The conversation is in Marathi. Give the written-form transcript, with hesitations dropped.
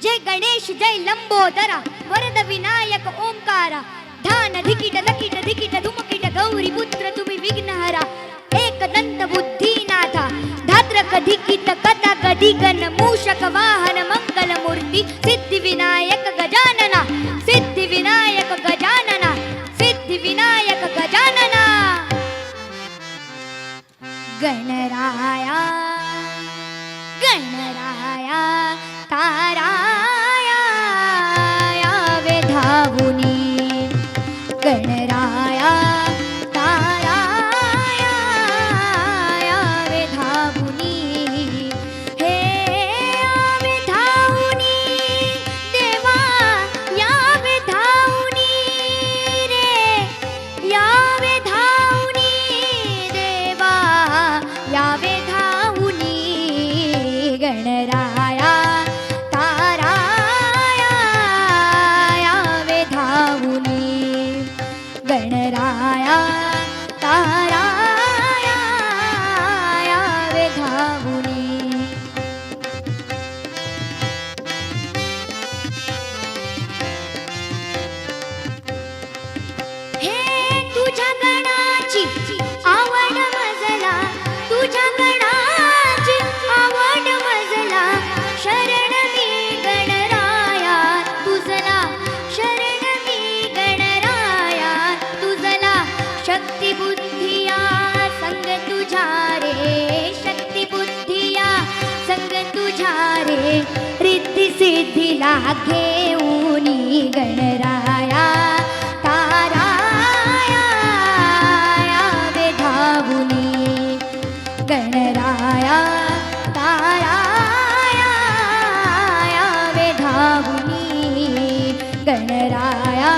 जय गणेश जय लंबोदरा वरद विनायक ओंकारा ध्यान धिकिट धकिट धिकिट धुमकिट गौरी पुत्र तुम्ही विघ्नहरा एकदंत बुद्धीनाथा धात्रक धिकिट कथा गदिगण मूषक वाहन मंगल मूर्ती सिद्धि विनायक गजानना सिद्धि विनायक गजानना सिद्धि विनायक गजानना गणराया गणराया ताराया यावे धावुनी गणराया ताराया यावे धावुनी हे यावे धावुनी देवा यावे धावुनी रे यावे धावुनी देवा यावे धावुनी गणराया गणराया ताराया यावे धावुनी हे तुझ्या गणाची आवड मजला तुझ्या गणाची आवड मजला शरण मी गणराया तुझला शरण मी गणराया तुझला शक्ती बुद्धिया संग तुझ्या रे शक्ती बुद्धिया संग तुझ्या रे रिद्धी सिद्धीला घेऊनी गणराया ताराया यावे धावुनी गणराया ताराया यावे धावुनी गणराया